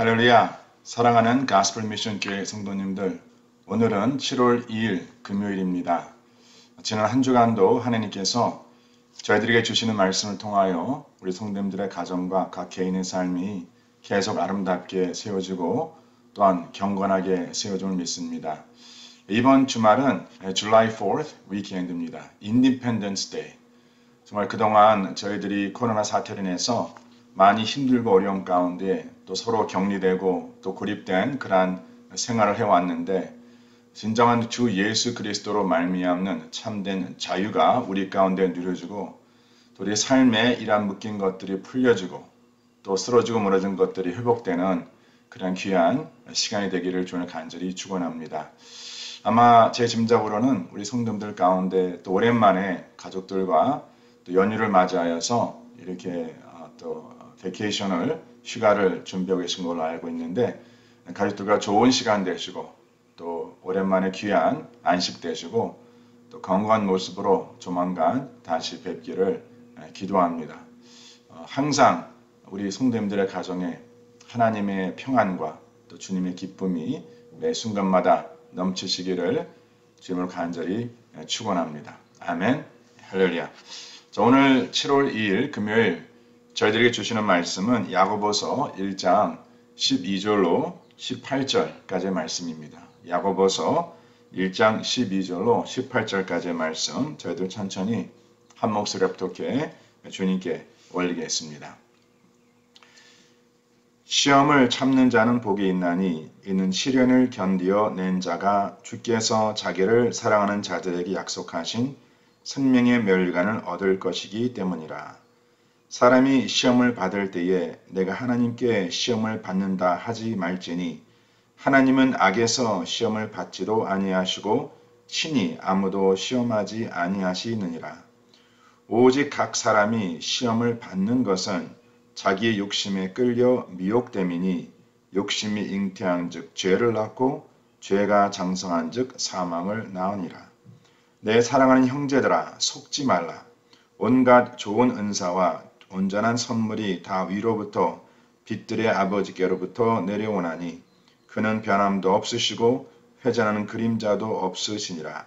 할렐루야! 사랑하는 가스펠 미션 교회 성도님들, 오늘은 7월 2일 금요일입니다. 지난 한 주간도 하나님께서 저희들에게 주시는 말씀을 통하여 우리 성도님들의 가정과 각 개인의 삶이 계속 아름답게 세워지고 또한 경건하게 세워짐을 믿습니다. 이번 주말은 July 4th 위켄드입니다. Independence Day. 정말 그동안 저희들이 코로나 사태로 인해서 많이 힘들고 어려움 가운데 또 서로 격리되고 또 고립된 그러한 생활을 해왔는데 진정한 주 예수 그리스도로 말미암는 참된 자유가 우리 가운데 누려지고 또 우리 삶에 이러한 묶인 것들이 풀려지고 또 쓰러지고 무너진 것들이 회복되는 그런 귀한 시간이 되기를 주님을 간절히 축원합니다. 아마 제 짐작으로는 우리 성도들 가운데 또 오랜만에 가족들과 또 연휴를 맞이하여서 이렇게 또 베케이션을 휴가를 준비하고 계신 걸로 알고 있는데 가족들과 좋은 시간 되시고 또 오랜만에 귀한 안식 되시고 또 건강한 모습으로 조만간 다시 뵙기를 기도합니다. 항상 우리 성도님들의 가정에 하나님의 평안과 또 주님의 기쁨이 매 순간마다 넘치시기를 주님을 간절히 축원합니다. 아멘. 할렐루야. 자, 오늘 7월 2일 금요일 저희들에게 주시는 말씀은 야고보서 1장 12절로 18절까지의 말씀입니다. 야고보서 1장 12절로 18절까지의 말씀 저희들 천천히 한 목소리 합독해 주님께 올리겠습니다. 시험을 참는 자는 복이 있나니 이는 시련을 견디어 낸 자가 주께서 자기를 사랑하는 자들에게 약속하신 생명의 멸관을 얻을 것이기 때문이라. 사람이 시험을 받을 때에 내가 하나님께 시험을 받는다 하지 말지니 하나님은 악에서 시험을 받지도 아니하시고 친히 아무도 시험하지 아니하시느니라. 오직 각 사람이 시험을 받는 것은 자기의 욕심에 끌려 미혹됨이니 욕심이 잉태한즉 죄를 낳고 죄가 장성한즉 사망을 낳으니라. 내 사랑하는 형제들아 속지 말라. 온갖 좋은 은사와 온전한 선물이 다 위로부터 빛들의 아버지께로부터 내려오나니 그는 변함도 없으시고 회전하는 그림자도 없으시니라.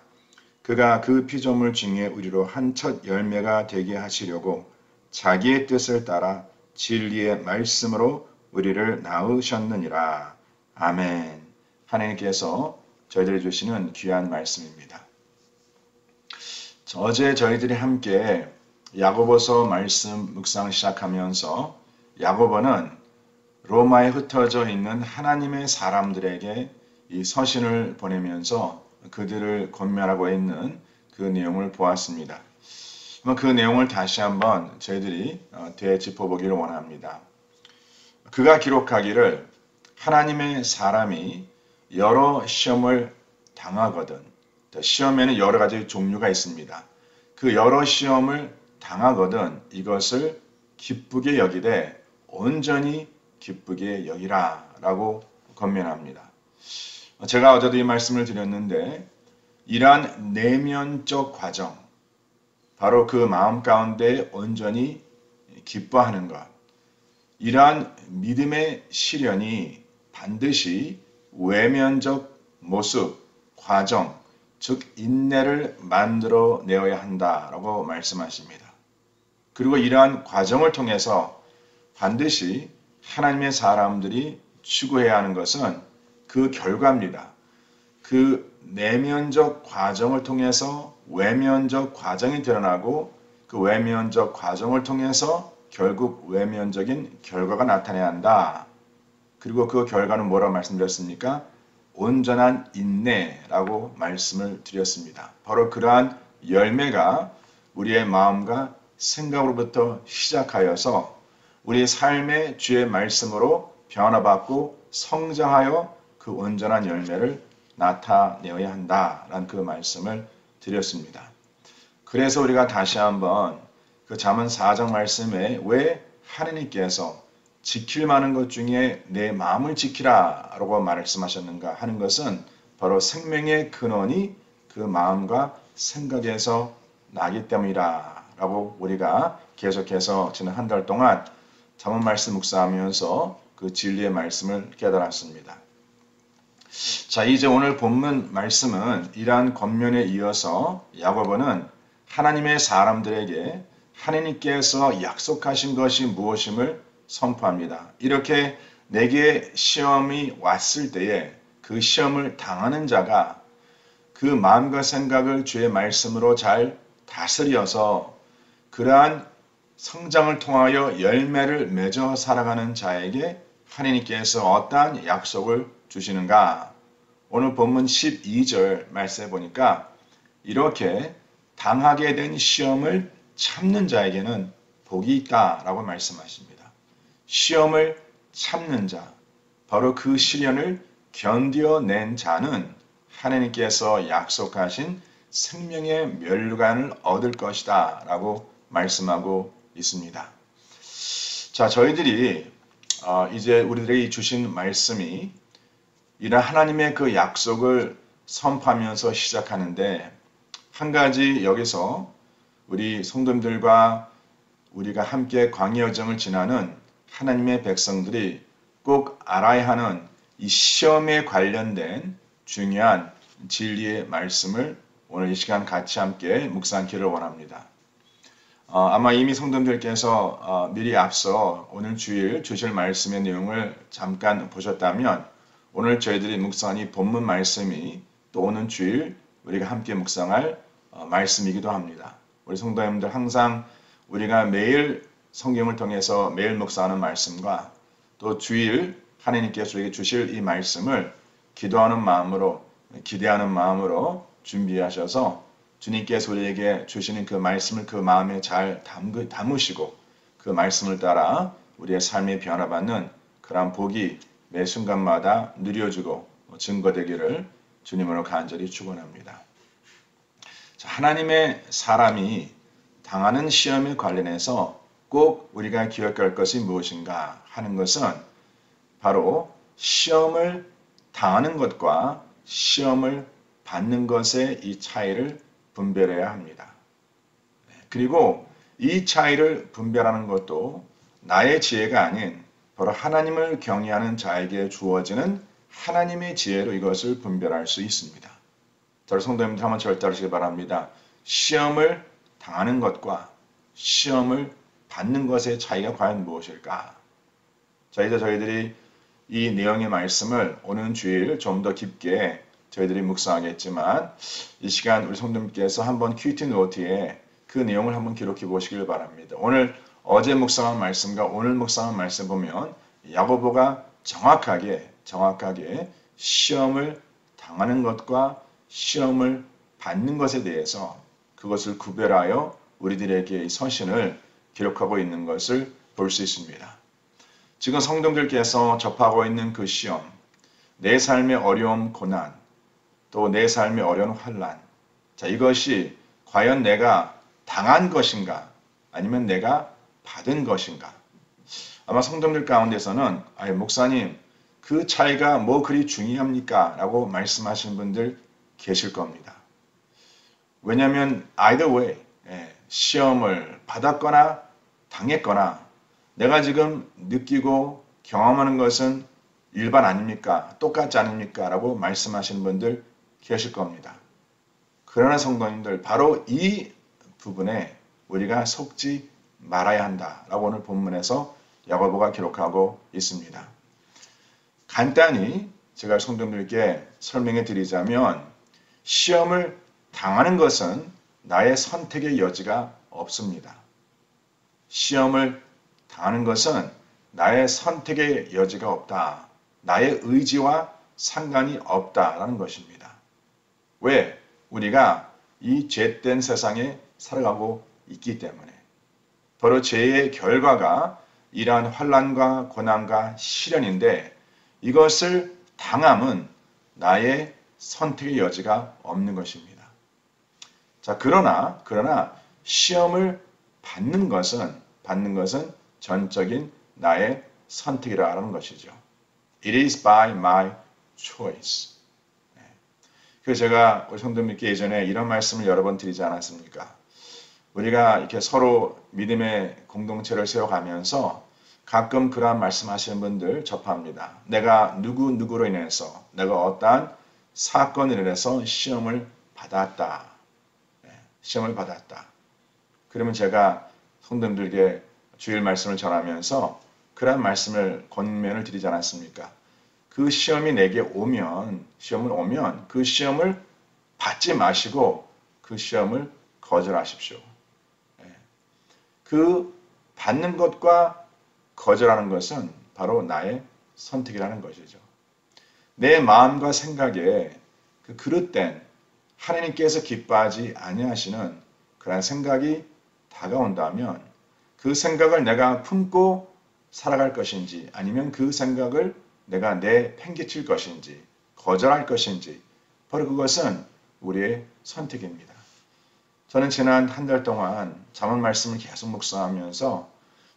그가 그 피조물 중에 우리로 한 첫 열매가 되게 하시려고 자기의 뜻을 따라 진리의 말씀으로 우리를 낳으셨느니라. 아멘. 하나님께서 저희들이 주시는 귀한 말씀입니다. 어제 저희들이 함께 야고보서 말씀 묵상 시작하면서 야고보는 로마에 흩어져 있는 하나님의 사람들에게 이 서신을 보내면서 그들을 권면하고 있는 그 내용을 보았습니다. 그 내용을 다시 한번 저희들이 되짚어보기를 원합니다. 그가 기록하기를 하나님의 사람이 여러 시험을 당하거든, 시험에는 여러 가지 종류가 있습니다. 그 여러 시험을 당하거든 이것을 기쁘게 여기되 온전히 기쁘게 여기라 라고 권면합니다. 제가 어제도 이 말씀을 드렸는데 이러한 내면적 과정, 바로 그 마음 가운데 온전히 기뻐하는 것, 이러한 믿음의 시련이 반드시 외면적 모습, 과정, 즉 인내를 만들어 내어야 한다라고 말씀하십니다. 그리고 이러한 과정을 통해서 반드시 하나님의 사람들이 추구해야 하는 것은 그 결과입니다. 그 내면적 과정을 통해서 외면적 과정이 드러나고 그 외면적 과정을 통해서 결국 외면적인 결과가 나타나야 한다. 그리고 그 결과는 뭐라고 말씀드렸습니까? 온전한 인내라고 말씀을 드렸습니다. 바로 그러한 열매가 우리의 마음과 생각으로부터 시작하여서 우리 삶의 주의 말씀으로 변화받고 성장하여 그 온전한 열매를 나타내어야 한다라는 그 말씀을 드렸습니다. 그래서 우리가 다시 한번 그 잠언 4장 말씀에 왜 하나님께서 지킬 만한 것 중에 내 마음을 지키라 라고 말씀하셨는가 하는 것은 바로 생명의 근원이 그 마음과 생각에서 나기 때문이라 라고 우리가 계속해서 지난 한 달 동안 잠언 말씀 묵상하면서 그 진리의 말씀을 깨달았습니다. 자, 이제 오늘 본문 말씀은 이러한 겉면에 이어서 야고보는 하나님의 사람들에게 하나님께서 약속하신 것이 무엇임을 선포합니다. 이렇게 내게 시험이 왔을 때에 그 시험을 당하는 자가 그 마음과 생각을 주의 말씀으로 잘 다스려서 그러한 성장을 통하여 열매를 맺어 살아가는 자에게 하나님께서 어떠한 약속을 주시는가? 오늘 본문 12절 말씀해 보니까 이렇게 당하게 된 시험을 참는 자에게는 복이 있다라고 말씀하십니다. 시험을 참는 자, 바로 그 시련을 견뎌낸 자는 하나님께서 약속하신 생명의 멸류관을 얻을 것이다 라고 말씀하고 있습니다. 자, 저희들이 이제 우리들에게 주신 말씀이 이런 하나님의 그 약속을 선포하면서 시작하는데 한 가지 여기서 우리 성도님들과 우리가 함께 광야 여정을 지나는 하나님의 백성들이 꼭 알아야 하는 이 시험에 관련된 중요한 진리의 말씀을 오늘 이 시간 같이 함께 묵상하기를 원합니다. 아마 이미 성도님들께서 미리 앞서 오늘 주일 주실 말씀의 내용을 잠깐 보셨다면 오늘 저희들이 묵상한 이 본문 말씀이 또 오는 주일 우리가 함께 묵상할 말씀이기도 합니다. 우리 성도님들 항상 우리가 매일 성경을 통해서 매일 묵상하는 말씀과 또 주일 하나님께서 우리에게 주실 이 말씀을 기도하는 마음으로 기대하는 마음으로 준비하셔서 주님께서 우리에게 주시는 그 말씀을 그 마음에 잘 담으시고 그 말씀을 따라 우리의 삶이 변화받는 그러한 복이 매 순간마다 누려지고 증거되기를 주님으로 간절히 축원합니다. 하나님의 사람이 당하는 시험에 관련해서 꼭 우리가 기억할 것이 무엇인가 하는 것은 바로 시험을 당하는 것과 시험을 받는 것의 이 차이를 분별해야 합니다. 그리고 이 차이를 분별하는 것도 나의 지혜가 아닌 바로 하나님을 경외하는 자에게 주어지는 하나님의 지혜로 이것을 분별할 수 있습니다. 저를 성도님들 한번 절대하시기 바랍니다. 시험을 당하는 것과 시험을 받는 것의 차이가 과연 무엇일까? 자, 이제 저희들이 이 내용의 말씀을 오는 주일 좀 더 깊게 저희들이 묵상하겠지만 이 시간 우리 성도님께서 한번 큐티 노트에 그 내용을 한번 기록해 보시길 바랍니다. 오늘 어제 묵상한 말씀과 오늘 묵상한 말씀 보면 야고보가 정확하게 시험을 당하는 것과 시험을 받는 것에 대해서 그것을 구별하여 우리들에게 이 서신을 기록하고 있는 것을 볼 수 있습니다. 지금 성도들께서 접하고 있는 그 시험, 내 삶의 어려움, 고난, 또 내 삶의 어려운 환난, 자, 이것이 과연 내가 당한 것인가 아니면 내가 받은 것인가? 아마 성도들 가운데서는 목사님 그 차이가 뭐 그리 중요합니까? 라고 말씀하시는 분들 계실 겁니다. 왜냐하면 either way 시험을 받았거나 당했거나 내가 지금 느끼고 경험하는 것은 일반 아닙니까? 똑같지 않습니까? 라고 말씀하시는 분들 계실 겁니다. 그러나 성도님들 바로 이 부분에 우리가 속지 말아야 한다라고 오늘 본문에서 야고보가 기록하고 있습니다. 간단히 제가 성도님들께 설명해 드리자면 시험을 당하는 것은 나의 선택의 여지가 없습니다. 시험을 당하는 것은 나의 선택의 여지가 없다. 나의 의지와 상관이 없다라는 것입니다. 왜? 우리가 이 죄된 세상에 살아가고 있기 때문에 바로 죄의 결과가 이러한 환난과 고난과 시련인데 이것을 당함은 나의 선택의 여지가 없는 것입니다. 자, 그러나 시험을 받는 것은 전적인 나의 선택이라는 것이죠. It is by my choice. 그래서 제가 우리 성도님께 예전에 이런 말씀을 여러 번 드리지 않았습니까? 우리가 이렇게 서로 믿음의 공동체를 세워가면서 가끔 그러한 말씀하시는 분들 접합니다. 내가 누구로 인해서 내가 어떠한 사건으로 인해서 시험을 받았다. 시험을 받았다. 그러면 제가 성도님들에게 주일 말씀을 전하면서 그러한 말씀을 권면을 드리지 않았습니까? 그 시험이 내게 오면, 시험을 오면 그 시험을 받지 마시고 그 시험을 거절하십시오. 그 받는 것과 거절하는 것은 바로 나의 선택이라는 것이죠. 내 마음과 생각에 그 그릇된 하나님께서 기뻐하지 아니하시는 그런 생각이 다가온다면 그 생각을 내가 품고 살아갈 것인지 아니면 그 생각을 내가 내팽개칠 것인지 거절할 것인지 바로 그것은 우리의 선택입니다. 저는 지난 한 달 동안 잠언 말씀을 계속 묵상하면서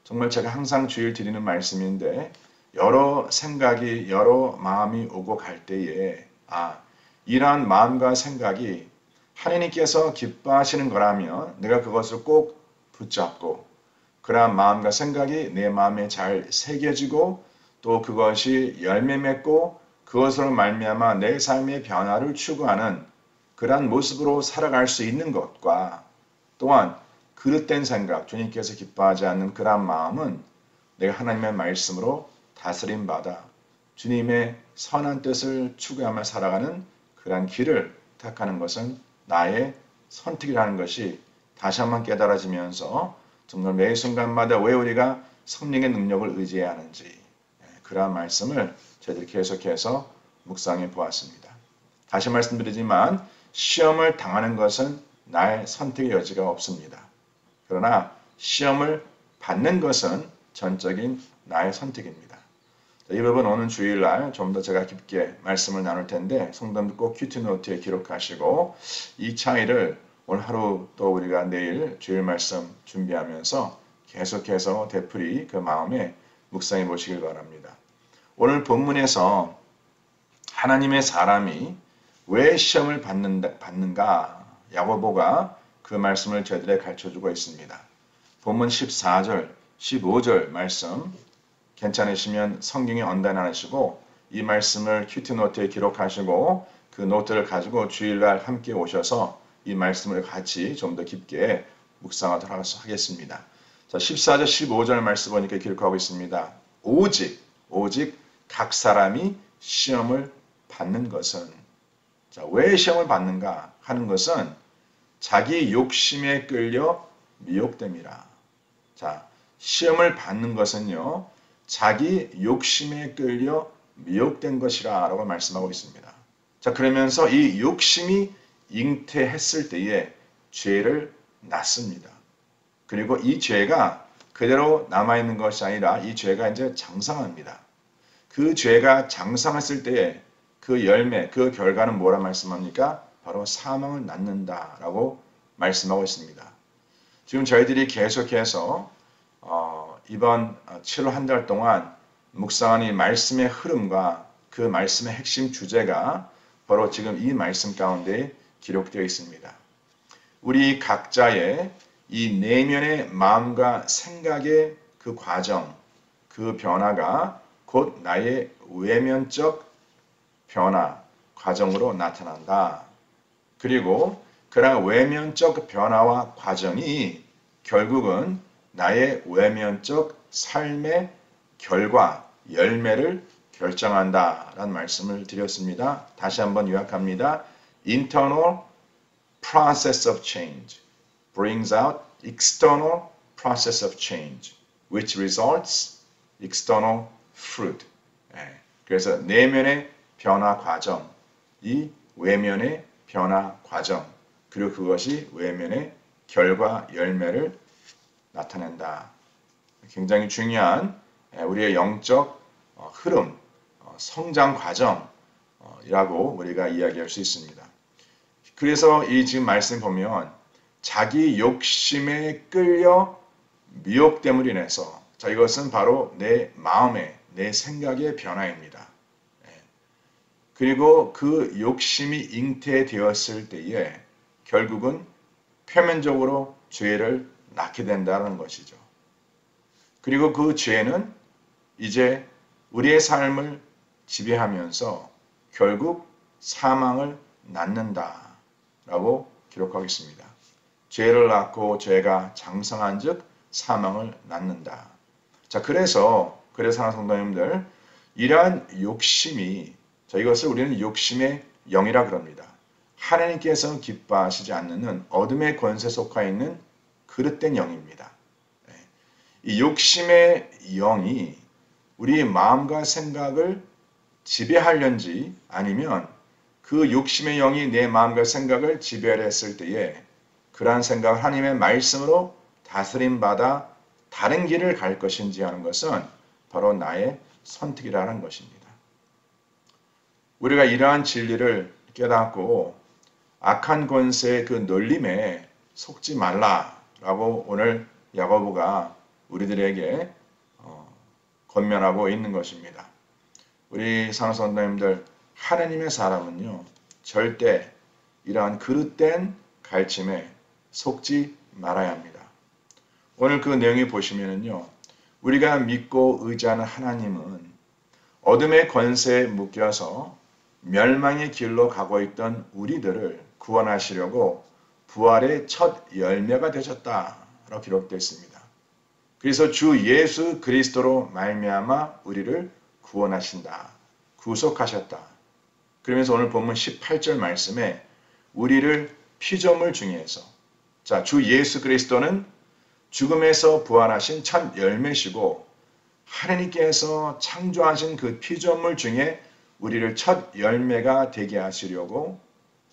정말 제가 항상 주일 드리는 말씀인데 여러 생각이 여러 마음이 오고 갈 때에 이러한 마음과 생각이 하나님께서 기뻐하시는 거라면 내가 그것을 꼭 붙잡고 그러한 마음과 생각이 내 마음에 잘 새겨지고 또 그것이 열매 맺고 그것으로 말미암아 내 삶의 변화를 추구하는 그러한 모습으로 살아갈 수 있는 것과 또한 그릇된 생각, 주님께서 기뻐하지 않는 그러한 마음은 내가 하나님의 말씀으로 다스림받아 주님의 선한 뜻을 추구하며 살아가는 그러한 길을 택하는 것은 나의 선택이라는 것이 다시 한번 깨달아지면서 정말 매 순간마다 왜 우리가 성령의 능력을 의지해야 하는지 그러한 말씀을 저희들이 계속해서 묵상해 보았습니다. 다시 말씀드리지만 시험을 당하는 것은 나의 선택의 여지가 없습니다. 그러나 시험을 받는 것은 전적인 나의 선택입니다. 이 부분 오늘 주일날 좀 더 제가 깊게 말씀을 나눌 텐데 성도님들 꼭 큐티노트에 기록하시고 이 차이를 오늘 하루 또 우리가 내일 주일 말씀 준비하면서 계속해서 되풀이 그 마음에 묵상해 보시길 바랍니다. 오늘 본문에서 하나님의 사람이 왜 시험을 받는가 야고보가 그 말씀을 저희들에게 가르쳐주고 있습니다. 본문 14절, 15절 말씀 괜찮으시면 성경에 언단하시고 이 말씀을 큐티노트에 기록하시고 그 노트를 가지고 주일날 함께 오셔서 이 말씀을 같이 좀 더 깊게 묵상하도록 하겠습니다. 자, 14절, 15절 말씀 보니까 기록하고 있습니다. 오직 각 사람이 시험을 받는 것은 자, 왜 시험을 받는가 하는 것은 자기 욕심에 끌려 미혹됨이라. 자, 시험을 받는 것은요. 자기 욕심에 끌려 미혹된 것이라 라고 말씀하고 있습니다. 자, 그러면서 이 욕심이 잉태했을 때에 죄를 낳습니다. 그리고 이 죄가 그대로 남아있는 것이 아니라 이 죄가 이제 장성합니다. 그 죄가 장성했을 때에 그 열매, 그 결과는 뭐라 말씀합니까? 바로 사망을 낳는다라고 말씀하고 있습니다. 지금 저희들이 계속해서 이번 7월 한 달 동안 묵상한 이 말씀의 흐름과 그 말씀의 핵심 주제가 바로 지금 이 말씀 가운데 기록되어 있습니다. 우리 각자의 이 내면의 마음과 생각의 그 과정, 그 변화가 곧 나의 외면적 변화, 과정으로 나타난다. 그리고 그러한 외면적 변화와 과정이 결국은 나의 외면적 삶의 결과, 열매를 결정한다라는 말씀을 드렸습니다. 다시 한번 요약합니다. Internal process of change brings out external process of change, which results external fruit. 그래서 내면의 변화 과정, 이 외면의 변화 과정, 그리고 그것이 외면의 결과, 열매를 나타낸다. 굉장히 중요한 우리의 영적 흐름, 성장 과정이라고 우리가 이야기할 수 있습니다. 그래서 이 지금 말씀 보면 자기 욕심에 끌려 미혹됨으로 인해서 자, 이것은 바로 내 마음의, 내 생각의 변화입니다. 그리고 그 욕심이 잉태되었을 때에 결국은 표면적으로 죄를 낳게 된다는 것이죠. 그리고 그 죄는 이제 우리의 삶을 지배하면서 결국 사망을 낳는다라고 기록하겠습니다. 죄를 낳고 죄가 장성한 즉 사망을 낳는다. 자, 그래서 사랑하는 성도님들, 이러한 욕심이, 이것을 우리는 욕심의 영이라 그럽니다. 하나님께서 기뻐하시지 않는 어둠의 권세 속하 있는 그릇된 영입니다. 이 욕심의 영이 우리 마음과 생각을 지배하려는지 아니면 그 욕심의 영이 내 마음과 생각을 지배하려 했을 때에 그러한 생각을 하나님의 말씀으로 다스림받아 다른 길을 갈 것인지 하는 것은 바로 나의 선택이라는 것입니다. 우리가 이러한 진리를 깨닫고 악한 권세의 그 놀림에 속지 말라라고 오늘 야고보가 우리들에게 권면하고 있는 것입니다. 우리 사랑하는 성도님들, 하나님의 사람은요, 절대 이러한 그릇된 가르침에 속지 말아야 합니다. 오늘 그 내용이 보시면은요, 우리가 믿고 의지하는 하나님은 어둠의 권세에 묶여서 멸망의 길로 가고 있던 우리들을 구원하시려고 부활의 첫 열매가 되셨다라고 기록되어 있습니다. 그래서 주 예수 그리스도로 말미암아 우리를 구원하신다. 구속하셨다. 그러면서 오늘 본문 18절 말씀에 우리를 피조물 중에서, 자, 주 예수 그리스도는 죽음에서 부활하신 첫 열매시고 하나님께서 창조하신 그 피조물 중에 우리를 첫 열매가 되게 하시려고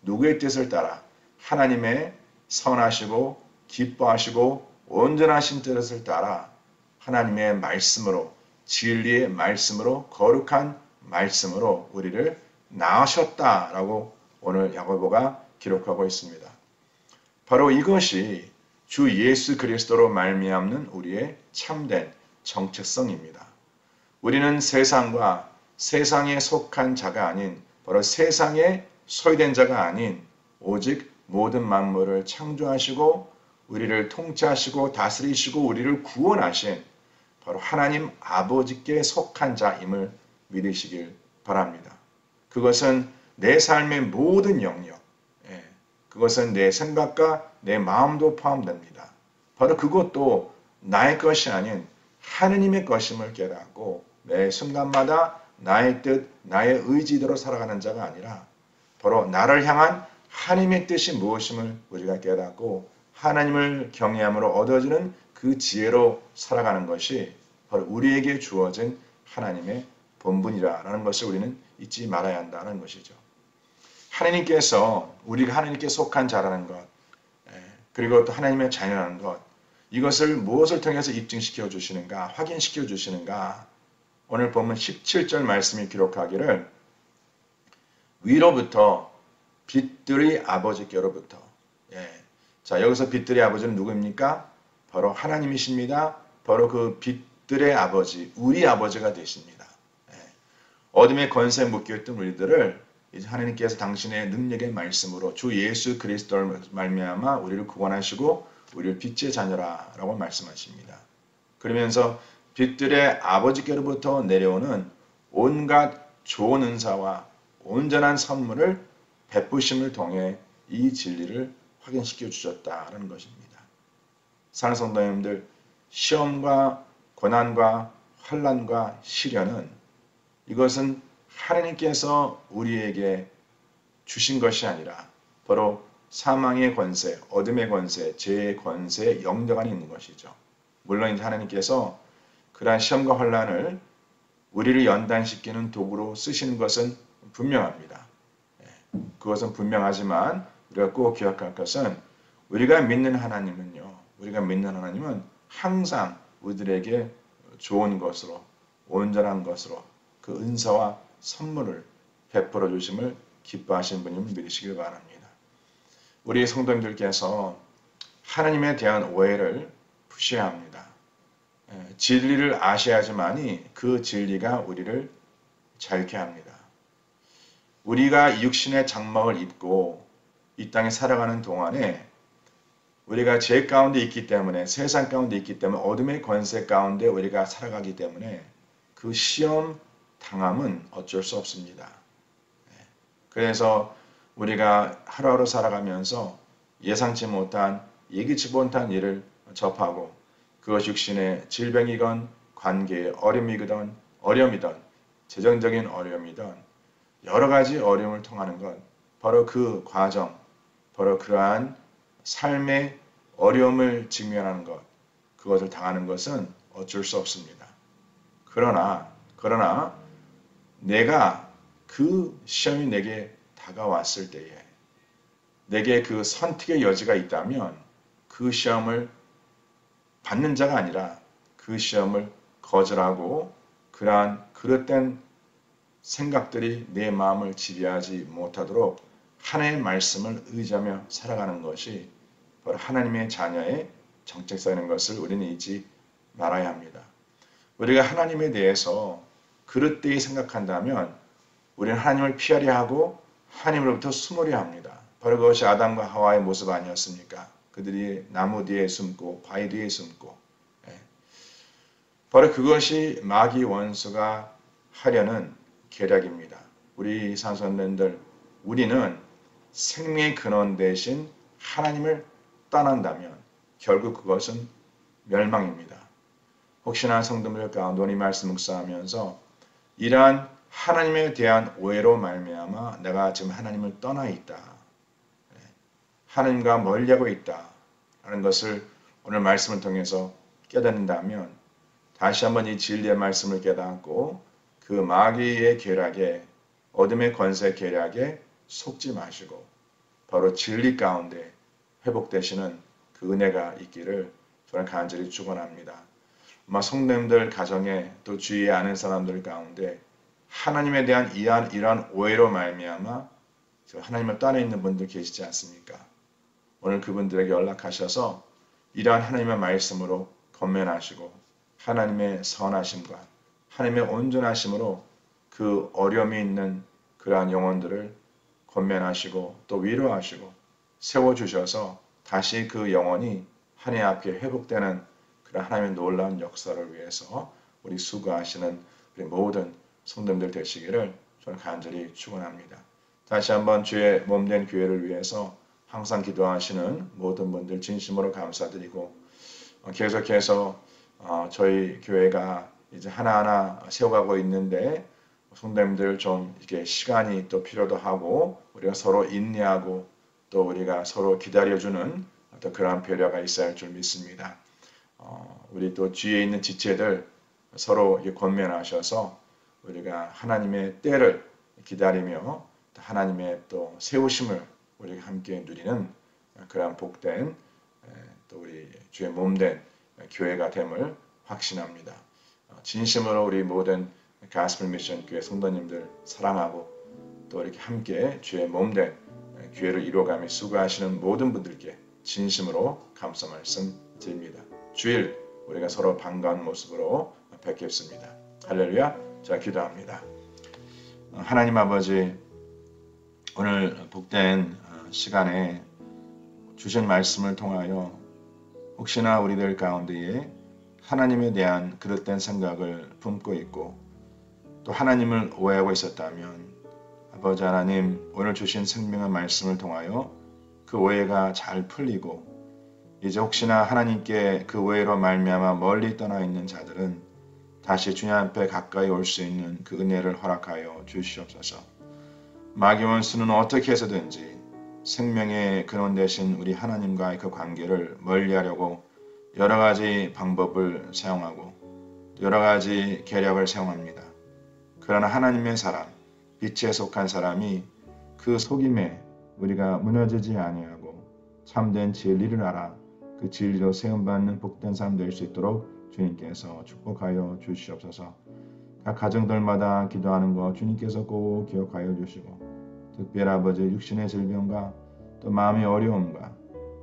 누구의 뜻을 따라 하나님의 선하시고 기뻐하시고 온전하신 뜻을 따라 하나님의 말씀으로, 진리의 말씀으로, 거룩한 말씀으로 우리를 낳으셨다라고 오늘 야고보가 기록하고 있습니다. 바로 이것이 주 예수 그리스도로 말미암는 우리의 참된 정체성입니다. 우리는 세상과 세상에 속한 자가 아닌, 바로 세상에 소유된 자가 아닌 오직 모든 만물을 창조하시고 우리를 통치하시고 다스리시고 우리를 구원하신 바로 하나님 아버지께 속한 자임을 믿으시길 바랍니다. 그것은 내 삶의 모든 영역, 그것은 내 생각과 내 마음도 포함됩니다. 바로 그것도 나의 것이 아닌 하느님의 것임을 깨닫고 매 순간마다 나의 뜻, 나의 의지대로 살아가는 자가 아니라 바로 나를 향한 하나님의 뜻이 무엇임을 우리가 깨닫고 하나님을 경외함으로 얻어지는 그 지혜로 살아가는 것이 바로 우리에게 주어진 하나님의 본분이라는 것을 우리는 잊지 말아야 한다는 것이죠. 하나님께서 우리가 하나님께 속한 자라는 것, 그리고 또 하나님의 자녀라는 것, 이것을 무엇을 통해서 입증시켜 주시는가, 확인시켜 주시는가. 오늘 본문 17절 말씀이 기록하기를 위로부터 빛들의 아버지께로부터. 자, 여기서 빛들의 아버지는 누구입니까? 바로 하나님이십니다. 바로 그 빛들의 아버지, 우리 아버지가 되십니다. 어둠의 권세에 묶여있던 우리들을 이제 하나님께서 당신의 능력의 말씀으로 주 예수 그리스도를 말미암아 우리를 구원하시고 우리를 빛의 자녀라라고 말씀하십니다. 그러면서 빛들의 아버지께로부터 내려오는 온갖 좋은 은사와 온전한 선물을 베푸심을 통해 이 진리를 확인시켜 주셨다는 것입니다. 사랑하는 성도님들, 시험과 고난과 환난과 시련은 이것은 하나님께서 우리에게 주신 것이 아니라 바로 사망의 권세, 어둠의 권세, 죄의 권세의 영역 안에 있는 것이죠. 물론 하나님께서 그러한 시험과 환난을 우리를 연단시키는 도구로 쓰시는 것은 분명합니다. 그것은 분명하지만 우리가 꼭 기억할 것은 우리가 믿는 하나님은 항상 우리들에게 좋은 것으로, 온전한 것으로 그 은사와 선물을 베풀어 주심을 기뻐하시는 분임을 믿으시길 바랍니다. 우리 성도님들께서 하나님에 대한 오해를 푸셔야 합니다. 진리를 아셔야지만이 그 진리가 우리를 자유케 합니다. 우리가 육신의 장막을 입고 이 땅에 살아가는 동안에 우리가 죄 가운데 있기 때문에 세상 가운데 있기 때문에 어둠의 권세 가운데 우리가 살아가기 때문에 그 시험 당함은 어쩔 수 없습니다. 그래서 우리가 하루하루 살아가면서 예상치 못한 예기치 못한 일을 접하고 그것이 육신의 질병이건 관계의 어려움이든 재정적인 어려움이든 여러 가지 어려움을 통하는 것 바로 그 과정 바로 그러한 삶의 어려움을 직면하는 것 그것을 당하는 것은 어쩔 수 없습니다. 그러나 내가 그 시험이 내게 다가왔을 때에 내게 그 선택의 여지가 있다면 그 시험을 받는 자가 아니라 그 시험을 거절하고 그러한 그릇된 생각들이 내 마음을 지배하지 못하도록 하나님의 말씀을 의지하며 살아가는 것이 바로 하나님의 자녀의 정체성인 것을 우리는 잊지 말아야 합니다. 우리가 하나님에 대해서 그릇되이 생각한다면 우리는 하나님을 피하려 하고 하나님으로부터 숨으려 합니다. 바로 그것이 아담과 하와의 모습 아니었습니까? 그들이 나무 뒤에 숨고 바위 뒤에 숨고 바로 그것이 마귀 원수가 하려는 계략입니다. 우리 산선들들 우리는 생명의 근원 대신 하나님을 떠난다면 결국 그것은 멸망입니다. 혹시나 성도들 가운데 이 말씀 묵상하면서 이러한 하나님에 대한 오해로 말미암아 내가 지금 하나님을 떠나 있다. 하나님과 멀리하고 있다. 라는 것을 오늘 말씀을 통해서 깨닫는다면 다시 한번 이 진리의 말씀을 깨닫고 그 마귀의 계략에 어둠의 권세 계략에 속지 마시고 바로 진리 가운데 회복되시는 그 은혜가 있기를 저는 간절히 축원합니다. 아마 성도님들 가정에 또 주위에 아는 사람들 가운데 하나님에 대한 이러한 오해로 말미암아 하나님을 떠나 있는 분들 계시지 않습니까? 오늘 그분들에게 연락하셔서 이러한 하나님의 말씀으로 권면하시고 하나님의 선하심과 하나님의 온전하심으로 그 어려움이 있는 그러한 영혼들을 권면하시고 또 위로하시고 세워주셔서 다시 그 영혼이 하나님 앞에 회복되는 그런 하나님의 놀라운 역사를 위해서 우리 수고하시는 우리 모든 성도님들 되시기를 저는 간절히 축원합니다. 다시 한번 주의 몸된 교회를 위해서 항상 기도하시는 모든 분들 진심으로 감사드리고 계속해서 저희 교회가 이제 하나하나 세워가고 있는데 성도님들 좀 이렇게 시간이 또 필요도 하고 우리가 서로 인내하고 또 우리가 서로 기다려주는 어떤 그러한 배려가 있어야 할 줄 믿습니다. 우리 또 뒤에 있는 지체들 서로 권면하셔서 우리가 하나님의 때를 기다리며 하나님의 또 세우심을 우리가 함께 누리는 그러한 복된 또 우리 주의 몸된 교회가 됨을 확신합니다. 진심으로 우리 모든 가스펠 미션 교회 성도님들 사랑하고 또 이렇게 함께 주의 몸된 교회를 이루어가며 수고하시는 모든 분들께 진심으로 감사 말씀 드립니다. 주일 우리가 서로 반가운 모습으로 뵙겠습니다. 할렐루야. 자, 기도합니다. 하나님 아버지, 오늘 복된 시간에 주신 말씀을 통하여 혹시나 우리들 가운데에 하나님에 대한 그릇된 생각을 품고 있고 또 하나님을 오해하고 있었다면 아버지 하나님, 오늘 주신 생명의 말씀을 통하여 그 오해가 잘 풀리고 이제 혹시나 하나님께 그 오해로 말미암아 멀리 떠나 있는 자들은 다시 주님 앞에 가까이 올 수 있는 그 은혜를 허락하여 주시옵소서. 마귀 원수는 어떻게 해서든지 생명의 근원 되신 우리 하나님과의 그 관계를 멀리하려고 여러 가지 방법을 사용하고 여러 가지 계략을 사용합니다. 그러나 하나님의 사람, 빛에 속한 사람이 그 속임에 우리가 무너지지 아니하고 참된 진리를 알아 그 진리로 세움받는 복된 삶 될 수 있도록 주님께서 축복하여 주시옵소서. 각 가정들마다 기도하는 것 주님께서 꼭 기억하여 주시고 특별히 아버지 육신의 질병과 또 마음의 어려움과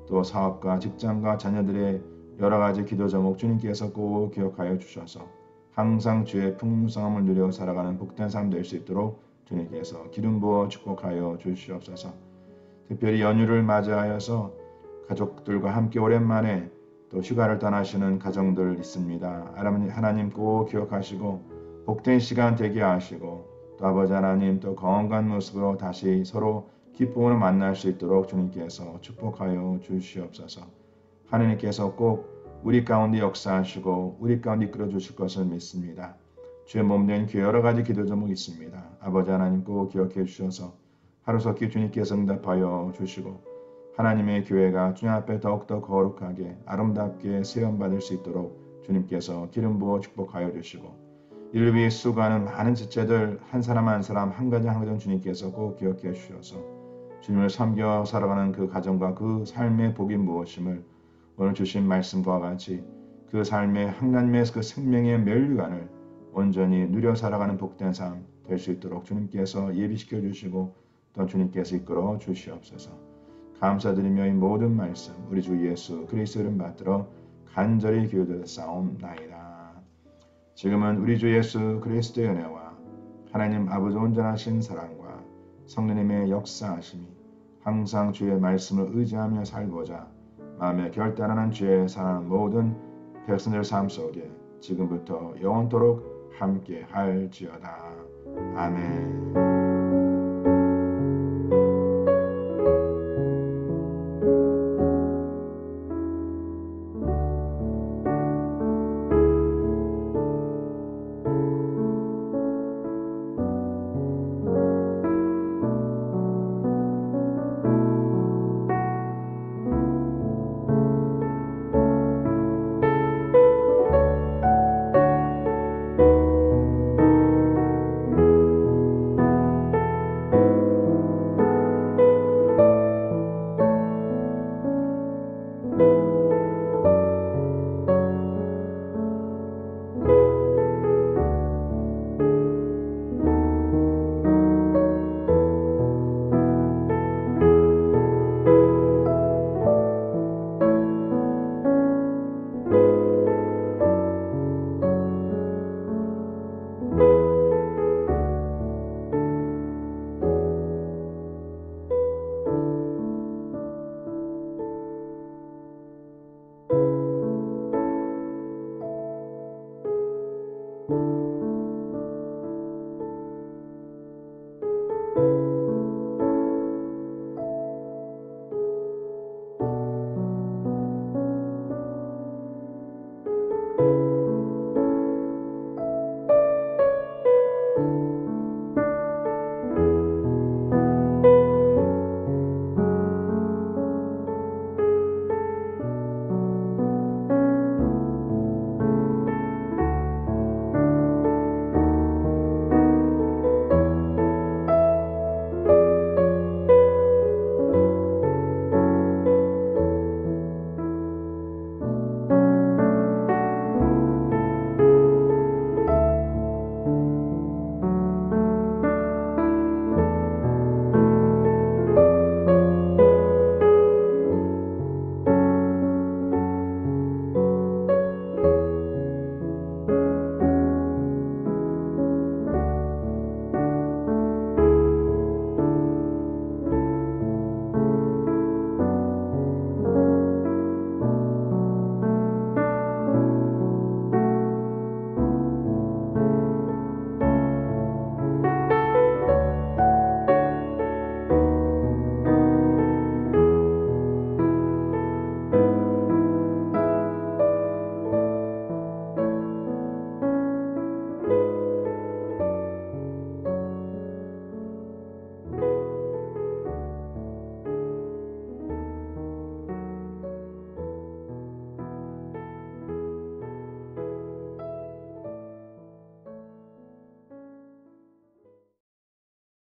또 사업과 직장과 자녀들의 여러 가지 기도 제목 주님께서 꼭 기억하여 주셔서 항상 주의 풍성함을 누려 살아가는 복된 삶 될 수 있도록 주님께서 기름 부어 축복하여 주시옵소서. 특별히 연휴를 맞이하여서 가족들과 함께 오랜만에 또 휴가를 떠나시는 가정들 있습니다. 하나님 꼭 기억하시고 복된 시간 되게 하시고 또 아버지 하나님 또 건강한 모습으로 다시 서로 기쁨으로 만날 수 있도록 주님께서 축복하여 주시옵소서. 하나님께서 꼭 우리 가운데 역사하시고 우리 가운데 이끌어 주실 것을 믿습니다. 주의 몸된 교회 여러 가지 기도 제목이 있습니다. 아버지 하나님 꼭 기억해 주셔서 하루속히 주님께서 응답하여 주시고 하나님의 교회가 주님 앞에 더욱더 거룩하게 아름답게 세움받을 수 있도록 주님께서 기름 부어 축복하여 주시고 이를 위해 수고하는 많은 지체들 한 사람 한 사람 한 가정 주님께서 꼭 기억해 주셔서 주님을 섬겨 살아가는 그 가정과 그 삶의 복이 무엇임을 오늘 주신 말씀과 같이 그 삶의 하나님의 그 생명의 면류관을 온전히 누려 살아가는 복된 삶 될 수 있도록 주님께서 예비시켜 주시고 또 주님께서 이끌어 주시옵소서. 감사드리며 이 모든 말씀 우리 주 예수 그리스도 이름 받들어 간절히 기도드렸사옵나이다. 지금은 우리 주 예수 그리스도의 은혜와 하나님 아버지 온전하신 사랑과 성령님의 역사하심이 항상 주의 말씀을 의지하며 살고자 마음에 결단하는 주의 사랑하는 모든 백성들 삶 속에 지금부터 영원토록 함께 할지어다. 아멘.